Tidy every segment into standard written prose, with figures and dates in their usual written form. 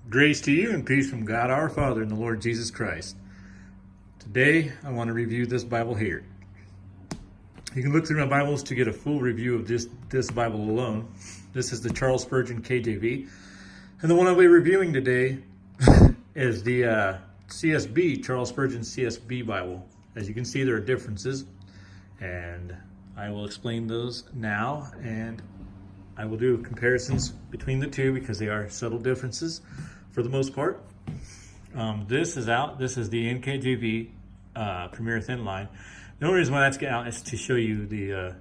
Grace to you and peace from God our Father and the Lord Jesus Christ. Today, I want to review this Bible here. You can look through my Bibles to get a full review of this Bible alone. This is the Charles Spurgeon KJV. And the one I'll be reviewing today is the CSB, Charles Spurgeon CSB Bible. As you can see, there are differences. And I will explain those now. And I will do comparisons between the two because they are subtle differences for the most part. This is out. This is the NKJV Premier Thin Line. The only reason why that's out is to show you the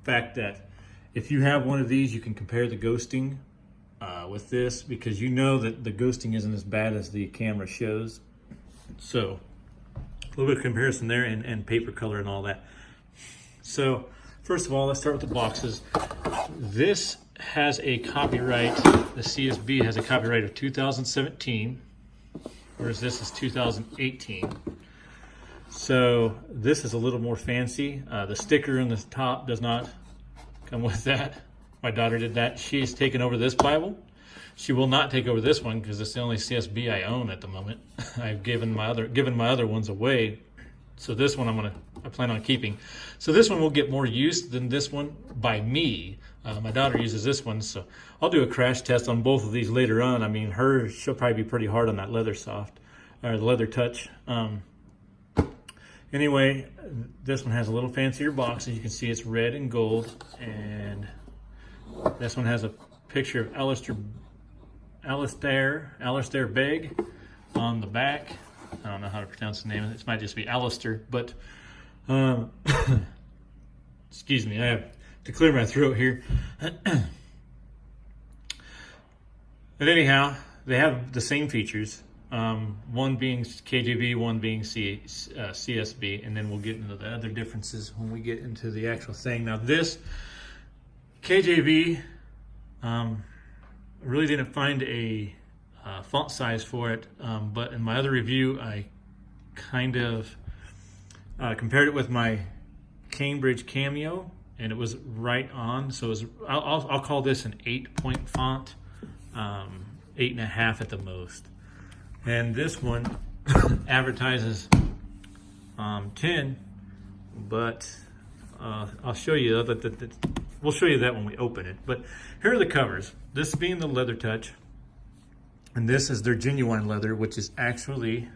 fact that if you have one of these, you can compare the ghosting with this, because you know that the ghosting isn't as bad as the camera shows. So a little bit of comparison there, and paper color and all that. So first of all, let's start with the boxes. This has a copyright, the CSB has a copyright of 2017, whereas this is 2018. So this is a little more fancy. The sticker in the top does not come with that. My daughter did that. She's taken over this Bible. She will not take over this one because it's the only CSB I own at the moment. I've given my other ones away. So this one I plan on keeping. So this one will get more use than this one by me. My daughter uses this one, so I'll do a crash test on both of these later on. I mean, she'll probably be pretty hard on that leather soft, or the leather touch. Anyway, this one has a little fancier box. As you can see, it's red and gold, and this one has a picture of Alistair Begg on the back. I don't know how to pronounce the name. It might just be Alistair, but excuse me, I have to clear my throat here. But anyhow, they have the same features. One being KJV, one being CSB, and then we'll get into the other differences when we get into the actual thing. Now this KJV, I really didn't find a font size for it, but in my other review, I kind of compared it with my Cambridge Cameo, and it was right on. So it was, I'll call this an 8-point font, 8.5 at the most. And this one advertises 10, but I'll show you that. We'll show you that when we open it. But here are the covers. This being the leather touch, and this is their genuine leather, which is actually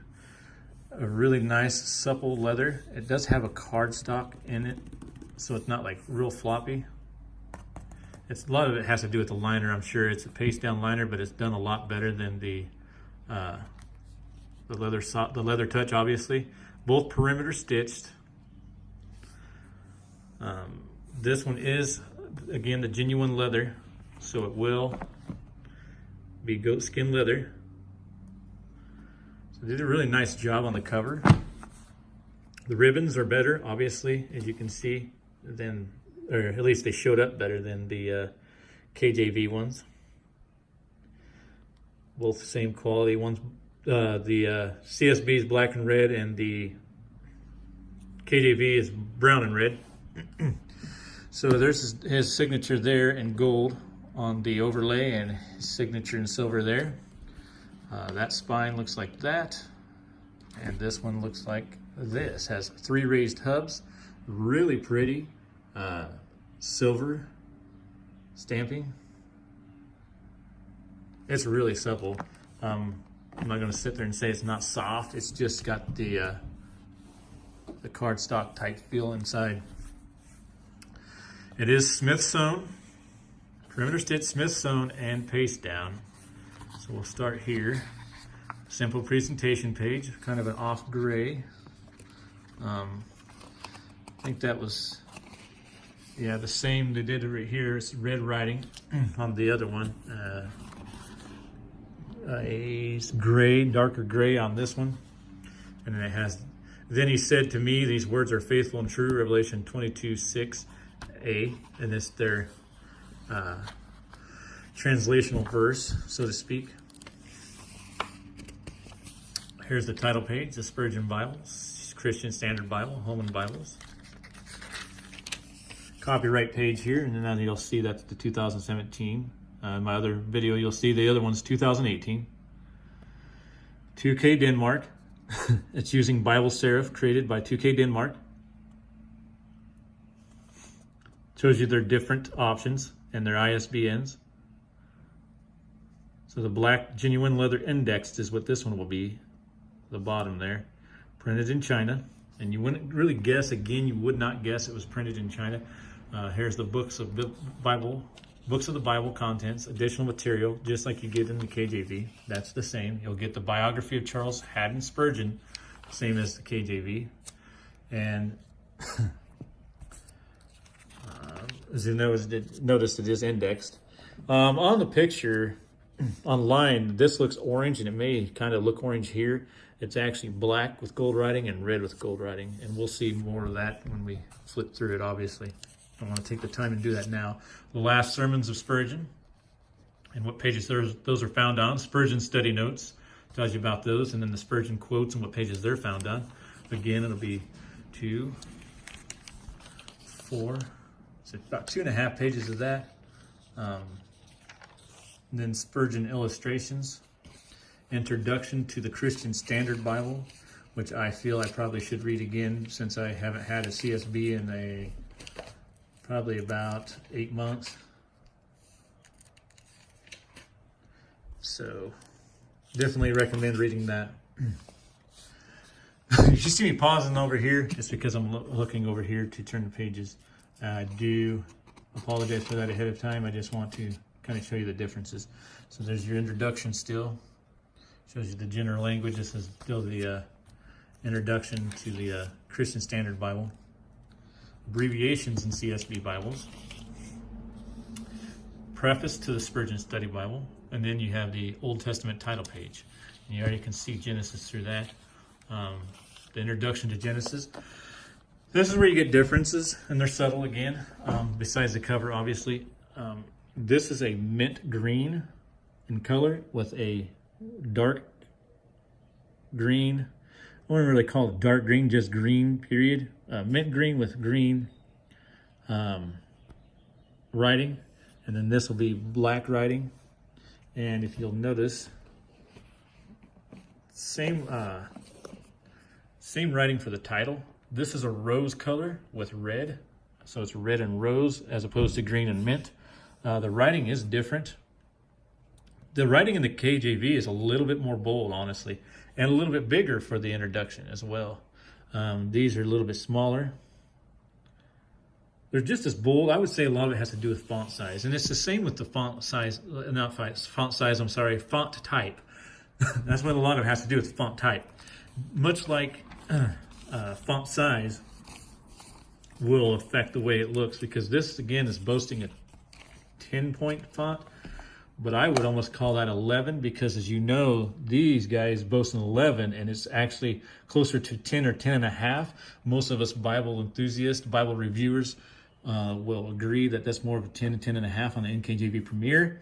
a really nice supple leather. It does have a cardstock in it, so it's not like real floppy. A lot of it has to do with the liner. I'm sure it's a paste down liner, but it's done a lot better than the leather touch, obviously. Both perimeter stitched. This one is, again, the genuine leather, so it will be goat skin leather. So they did a really nice job on the cover. The ribbons are better, obviously, as you can see, or at least they showed up better than the KJV ones. Both the same quality ones. The CSB is black and red, and the KJV is brown and red. So there's his signature there in gold on the overlay, and his signature in silver there. That spine looks like that, and this one looks like this. Has 3 raised hubs, really pretty, silver stamping. It's really supple. I'm not going to sit there and say it's not soft. It's just got the cardstock type feel inside. It is Smith sewn, perimeter stitch, Smith sewn, and paste down. So we'll start here. Simple presentation page, kind of an off gray. I think that was, yeah, the same they did right here. It's red writing on the other one. A gray, darker gray on this one. And then it has, then he said to me, these words are faithful and true, Revelation 22:6a, and it's their translational verse, so to speak. Here's the title page, the Spurgeon Bible, Christian Standard Bible, Holman Bibles. Copyright page here, and then you'll see that's the 2017. In my other video, you'll see the other one's 2018. 2K Denmark. It's using Bible serif created by 2K Denmark. Shows you their different options and their ISBNs. So the black genuine leather indexed is what this one will be. The bottom there. Printed in China. And you wouldn't really guess, again, you would not guess it was printed in China. Here's the books of the Bible contents, additional material, just like you get in the KJV. That's the same. You'll get the biography of Charles Haddon Spurgeon, same as the KJV. And as you notice, it is indexed. On the picture online, this looks orange, and it may kind of look orange here. It's actually black with gold writing and red with gold writing, and we'll see more of that when we flip through it, obviously. I don't want to take the time and do that now. The last sermons of Spurgeon and what pages those are found on. Spurgeon study notes tells you about those, and then the Spurgeon quotes and what pages they're found on. Again, it'll be 2, 4, so about 2.5 pages of that. And then Spurgeon illustrations. Introduction to the Christian Standard Bible, which I feel I probably should read again since I haven't had a CSB in probably about 8 months. So definitely recommend reading that. If you see me pausing over here, it's because I'm looking over here to turn the pages. I do apologize for that ahead of time. I just want to kind of show you the differences. So there's your introduction still. Shows you the general language. This is still the introduction to the Christian Standard Bible. Abbreviations in CSB Bibles. Preface to the Spurgeon Study Bible. And then you have the Old Testament title page. And you already can see Genesis through that. The introduction to Genesis. This is where you get differences, and they're subtle again, besides the cover, obviously. This is a mint green in color with a dark green. I wouldn't really call it dark green, just green, period. Mint green with green writing. And then this will be black writing. And if you'll notice, same writing for the title. This is a rose color with red. So it's red and rose as opposed to green and mint. The writing is different. The writing in the KJV is a little bit more bold, honestly, and a little bit bigger for the introduction as well. These are a little bit smaller. They're just as bold. I would say a lot of it has to do with font size, and it's the same with the font size, font type. That's what a lot of it has to do with font type. Much like font size will affect the way it looks, because this, again, is boasting a 10-point font. But I would almost call that 11, because as you know, these guys boast an 11, and it's actually closer to 10 or 10.5. Most of us Bible enthusiasts, Bible reviewers will agree that that's more of a 10 and 10.5 on the NKJV Premier.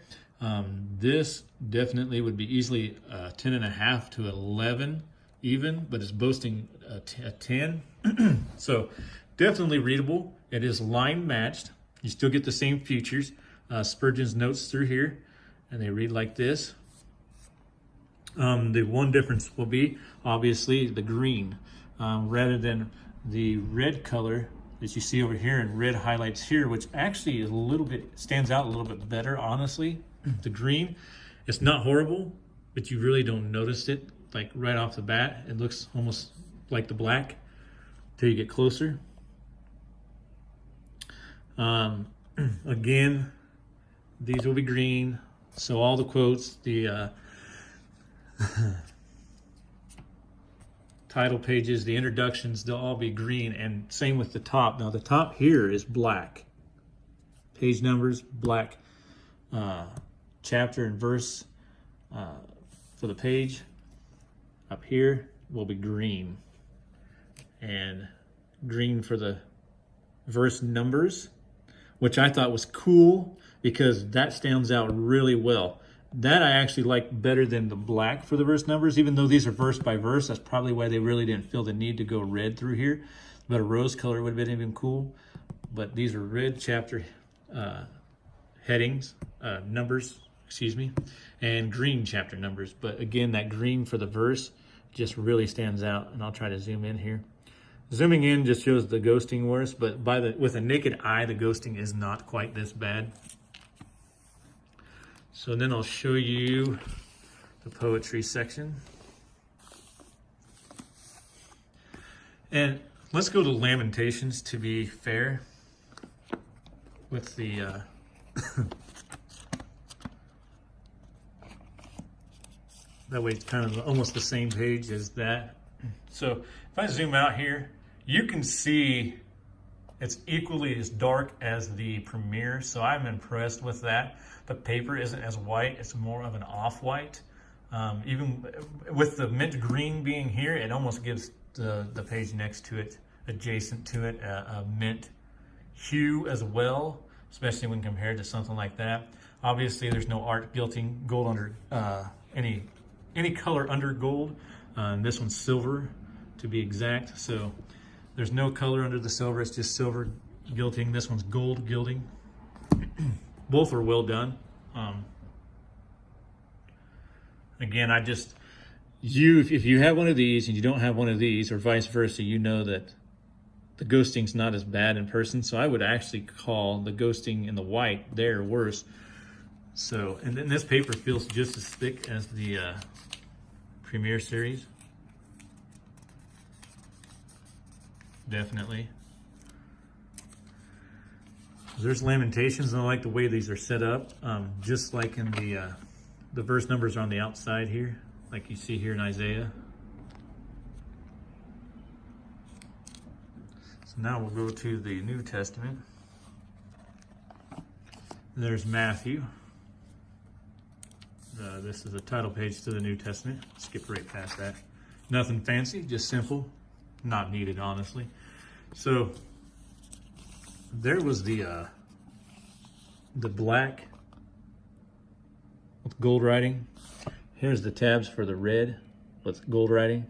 This definitely would be easily 10.5 to 11 even, but it's boasting a 10. So definitely readable. It is line matched. You still get the same features. Spurgeon's notes through here, and they read like this. The one difference will be, obviously, the green. Rather than the red color that you see over here and red highlights here, which actually is a little bit, stands out a little bit better, honestly. The green, it's not horrible, but you really don't notice it. Like right off the bat, it looks almost like the black till you get closer. Again, these will be green. So all the quotes, the title pages, the introductions, they'll all be green, and same with the top. Now the top here is black. Page numbers, black. Chapter and verse for the page. Up here will be green. And green for the verse numbers, which I thought was cool because that stands out really well. That I actually like better than the black for the verse numbers, even though these are verse by verse. That's probably why they really didn't feel the need to go red through here. But a rose color would have been even cool. But these are red chapter headings, numbers, excuse me, and green chapter numbers. But again, that green for the verse just really stands out, and I'll try to zoom in here. Zooming in just shows the ghosting worse, but with a naked eye, the ghosting is not quite this bad. So then I'll show you the poetry section. And let's go to Lamentations to be fair with the that way it's kind of almost the same page as that. So if I zoom out here, you can see it's equally as dark as the Premier, so I'm impressed with that. The paper isn't as white, it's more of an off-white. Even with the mint green being here, it almost gives the page next to it, adjacent to it, a mint hue as well, especially when compared to something like that. Obviously, there's no art gilding gold under any color under gold. This one's silver, to be exact. So there's no color under the silver. It's just silver gilding. This one's gold gilding. Both are well done. Again, if you have one of these and you don't have one of these, or vice versa, you know that the ghosting's not as bad in person. So I would actually call the ghosting in the white there worse. So, and then this paper feels just as thick as the Premier series. Definitely. There's Lamentations, and I like the way these are set up. Just like in the verse numbers are on the outside here, like you see here in Isaiah. So now we'll go to the New Testament. There's Matthew. This is a title page to the New Testament. Skip right past that. Nothing fancy, just simple. Not needed, honestly. So there was the black with gold writing. Here's the tabs for the red with gold writing.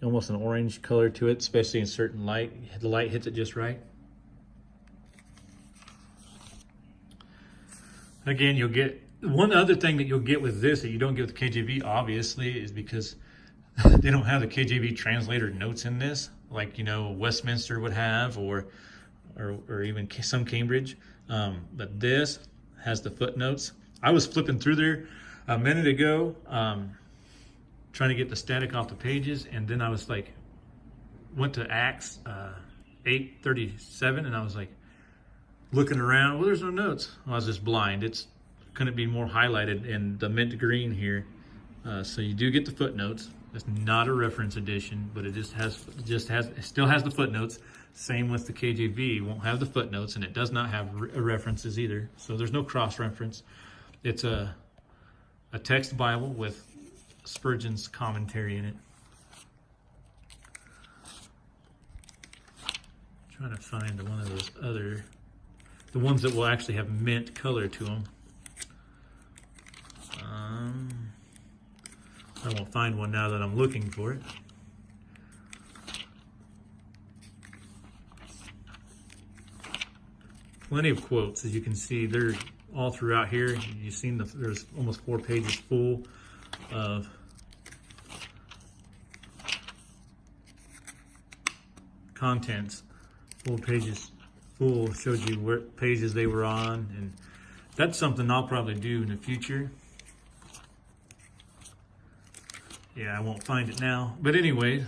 Almost an orange color to it, especially in certain light. The light hits it just right. Again, you'll get one other thing that you'll get with this that you don't get with the KJV, obviously, is because they don't have the KJV translator notes in this, like, you know, Westminster would have, or even some Cambridge. But this has the footnotes. I was flipping through there a minute ago, trying to get the static off the pages, and then I was like, went to Acts 8:37, and I was like, looking around. Well, there's no notes. Well, I was just blind. It's couldn't be more highlighted in the mint green here. So you do get the footnotes. It's not a reference edition, but it still has the footnotes. Same with the KJV, won't have the footnotes, and it does not have references either. So there's no cross reference. It's a text Bible with Spurgeon's commentary in it. Trying to find one of those the ones that will actually have mint color to them. I won't find one now that I'm looking for it. Plenty of quotes, as you can see. They're all throughout here. You've seen there's almost 4 pages full of contents. 4 pages full, showed you what pages they were on, and that's something I'll probably do in the future. Yeah, I won't find it now. But anyway,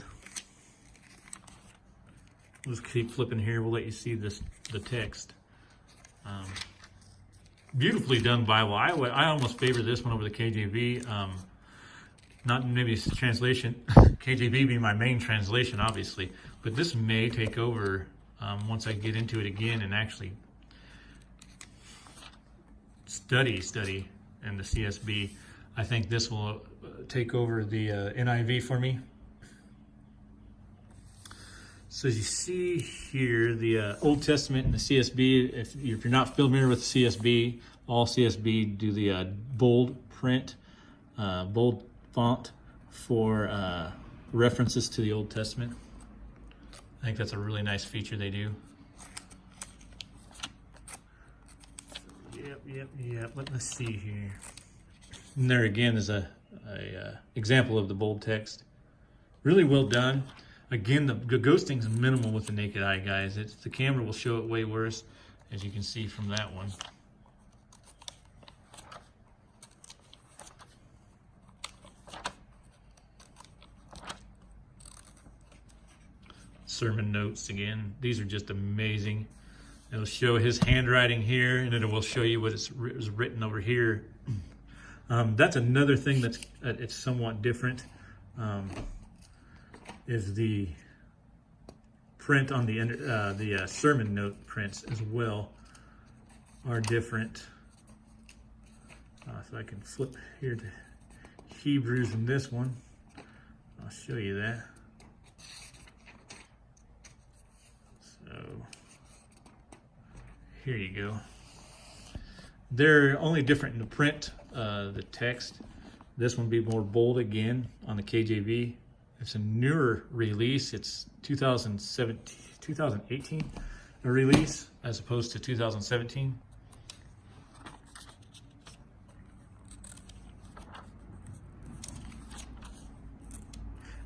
let's keep flipping here. We'll let you see the text. Beautifully done Bible. I almost favor this one over the KJV. Not maybe it's translation. KJV being my main translation, obviously. But this may take over once I get into it again and actually study in the CSB. I think this will take over the NIV for me. So as you see here, the Old Testament and the CSB, if you're not familiar with the CSB, all CSB do the bold print, bold font for references to the Old Testament. I think that's a really nice feature they do. Yep. Let's see here. And there again is a example of the bold text. Really well done. Again, the ghosting is minimal with the naked eye, guys. The camera will show it way worse, as you can see from that one. Sermon notes again. These are just amazing. It'll show his handwriting here, and it will show you what is written over here. That's another thing that's it's somewhat different. Is the print on the sermon note prints as well are different. So I can flip here to Hebrews in this one. I'll show you that. So here you go. They're only different in the print, the text. This one will be more bold again on the KJV. It's a newer release. It's 2018 a release as opposed to 2017.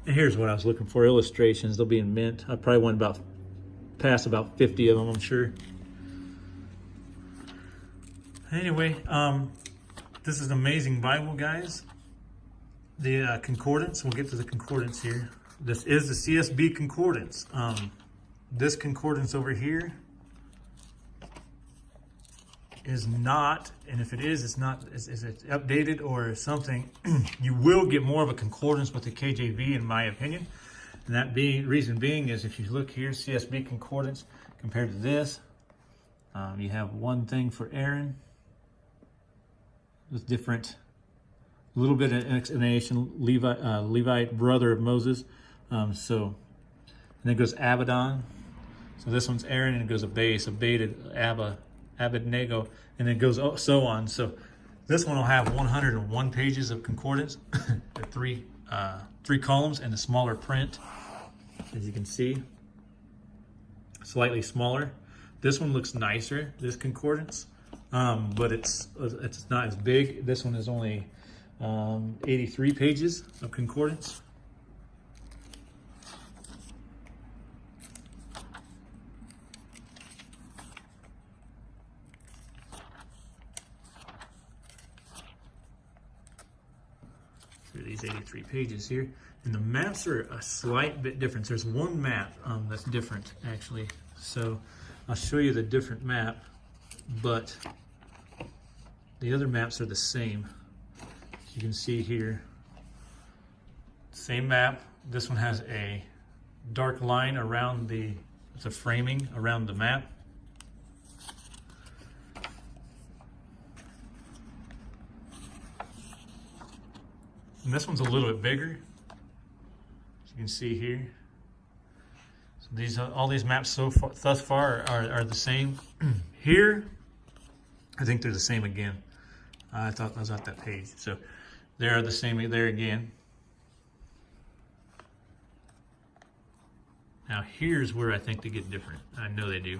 And here's what I was looking for, illustrations. They'll be in mint. I probably went past about 50 of them, I'm sure. Anyway, this is an amazing Bible, guys. The concordance, we'll get to the concordance here. This is the CSB concordance. This concordance over here is not, and if it is, it's not, is it updated or something, you will get more of a concordance with the KJV, in my opinion. And that reason being is if you look here, CSB concordance compared to this, you have one thing for Aaron with different, a little bit of explanation, Levite, brother of Moses. And then it goes Abaddon. So this one's Aaron, and it goes Abated, Abednego, and it goes so on. So this one will have 101 pages of concordance, the three columns, and the smaller print, as you can see, slightly smaller. This one looks nicer, this concordance, but it's not as big. This one is only 83 pages of concordance. These 83 pages here, and the maps are a slight bit different. There's one map that's different, actually, so I'll show you the different map, but the other maps are the same. You can see here, same map. This one has a dark line around the framing around the map. And this one's a little bit bigger, as you can see here. So all these maps thus far are the same. Here, I think they're the same again. I thought I was at that page. So they are the same there again. Now here's where I think they get different. I know they do.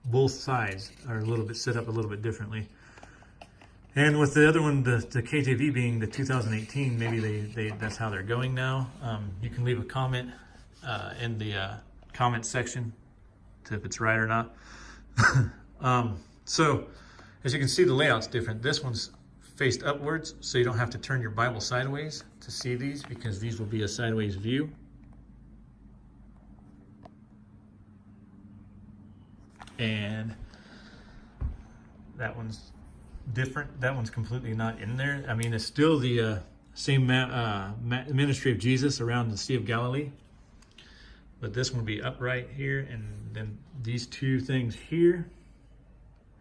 Both sides are a little bit set up a little bit differently. And with the other one, the KJV being the 2018, maybe that's how they're going now. You can leave a comment in the comment section if it's right or not. So as you can see, the layout's different. This one's faced upwards, so you don't have to turn your Bible sideways to see these, because these will be a sideways view. And that one's different. That one's completely not in there. I mean, it's still the same ministry of Jesus around the Sea of Galilee, but this one will be upright here, and then these two things here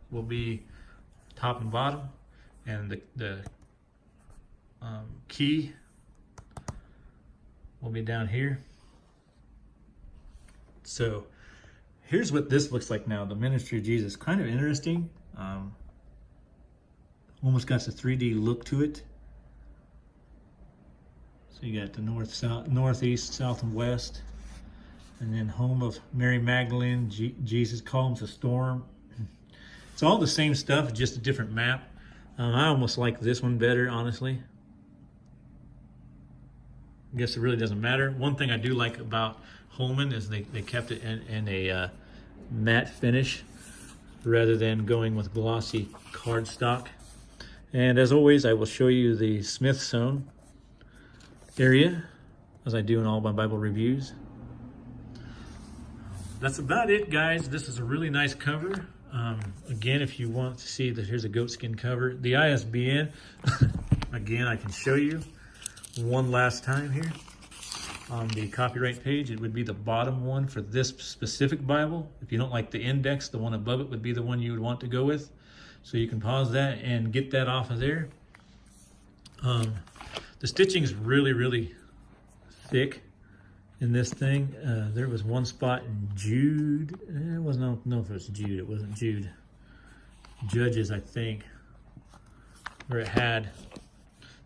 will be top and bottom, and the key will be down here. So here's what this looks like now, the ministry of Jesus. Kind of interesting. Almost got a 3D look to it. So you got the north, south, northeast, south, and west. And then home of Mary Magdalene, Jesus calms a storm. It's all the same stuff, just a different map. I almost like this one better, honestly. I guess it really doesn't matter. One thing I do like about Holman is they kept it in a matte finish rather than going with glossy cardstock. And as always, I will show you the Smith Zone area, as I do in all my Bible reviews. That's about it, guys. This is a really nice cover. Again, if you want to see that, here's a goatskin cover. The ISBN, again, I can show you one last time here. On the copyright page, it would be the bottom one for this specific Bible. If you don't like the index, the one above it would be the one you would want to go with. So you can pause that and get that off of there. The stitching is really, really thick in this thing. There was one spot in Jude. It wasn't, I don't know if it was Jude. It wasn't Jude. Judges, I think, where it had,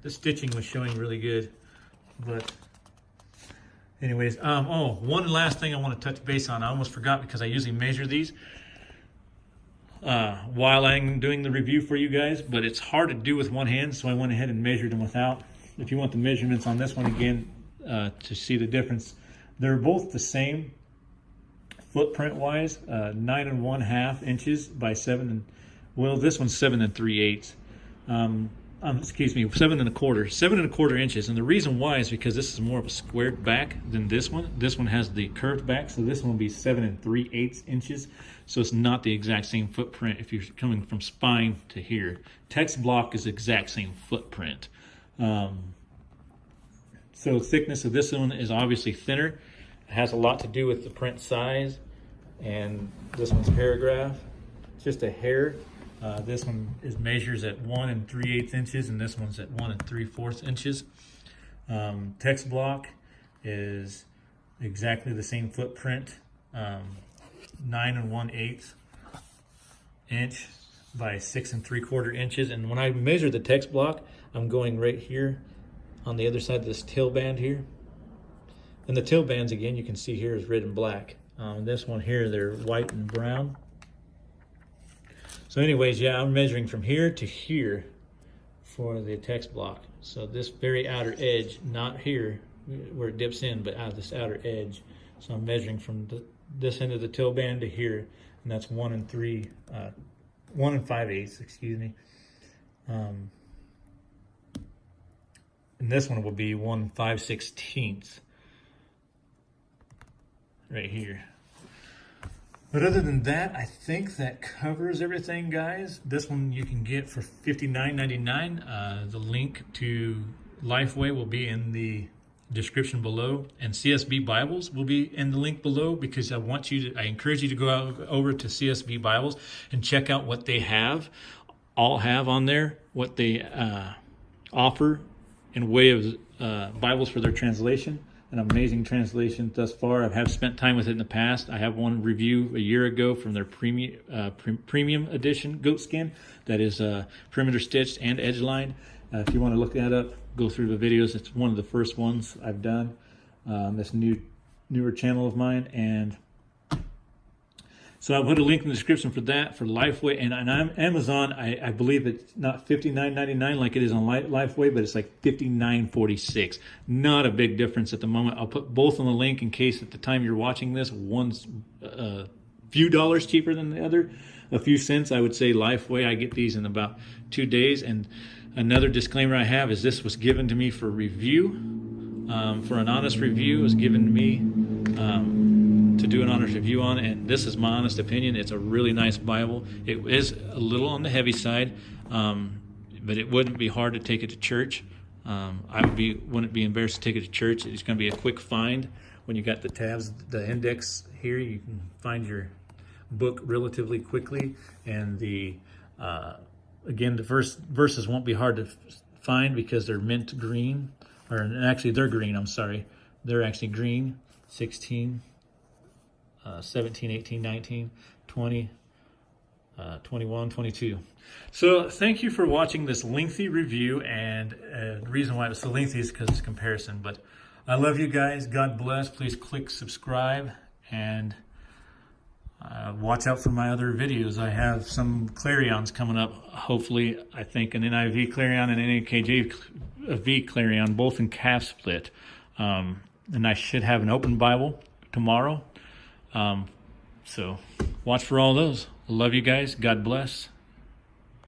the stitching was showing really good. But anyways, oh, one last thing I want to touch base on. I almost forgot because I usually measure these while I'm doing the review for you guys, but it's hard to do with one hand, so I went ahead and measured them without. If you want the measurements on this one again to see the difference, they're both the same footprint wise, 9 1/2 inches by 7 well, this one's 7 3/8. Excuse me, 7 1/4 inches. And the reason why is because this is more of a squared back than this one. This one has the curved back, so this one will be 7 3/8 inches. So it's not the exact same footprint if you're coming from spine to here. Text block is the exact same footprint. So thickness of this one is obviously thinner. It has a lot to do with the print size. And this one's paragraph, just a hair. This one measures at 1 3/8 inches, and this one's at 1 3/4 inches. Text block is exactly the same footprint, 9 1/8 inch by 6 3/4 inches. And when I measure the text block, I'm going right here on the other side of this tail band here. And the tail bands, again, you can see here is red and black. This one here, they're white and brown. So anyways, yeah, I'm measuring from here to here for the text block. So this very outer edge, not here where it dips in, but out of this outer edge. So I'm measuring from this end of the tail band to here, and that's 1 5/8, excuse me. And this one will be 1 5/16 right here. But other than that, I think that covers everything, guys. This one you can get for $59.99. The link to Lifeway will be in the description below, and CSB Bibles will be in the link below, because I encourage you to go over to CSB Bibles and check out what they all have on there, what they offer in way of Bibles for their translation. An amazing translation thus far. I have spent time with it in the past. I have one review a year ago from their premium edition goatskin that is perimeter stitched and edge lined. If you want to look that up, go through the videos. It's one of the first ones I've done. This newer channel of mine, and so I'll put a link in the description for that, for Lifeway. And on Amazon, I believe it's not $59.99 like it is on Lifeway, but it's like $59.46. Not a big difference at the moment. I'll put both on the link in case at the time you're watching this, one's a few dollars cheaper than the other. A few cents, I would say Lifeway. I get these in about 2 days. And another disclaimer I have is this was given to me for review, for an honest review. It was given to me to do an honest review on, and this is my honest opinion. It's a really nice Bible. It is a little on the heavy side, but it wouldn't be hard to take it to church. Wouldn't be embarrassed to take it to church. It's going to be a quick find. When you got the tabs, the index here, you can find your book relatively quickly. And again, the verses won't be hard to find because they're mint green, or actually they're green. I'm sorry, they're actually green. 16. 17, 18, 19, 20, 21, 22. So thank you for watching this lengthy review, and the reason why it was so lengthy is because it's comparison. But I love you guys. God bless. Please click subscribe, and Watch out for my other videos. I have some Clarions coming up. Hopefully, I think an NIV Clarion and an NKJV Clarion, both in calf split. And I should have an open Bible tomorrow. So watch for all those. Love you guys. God bless.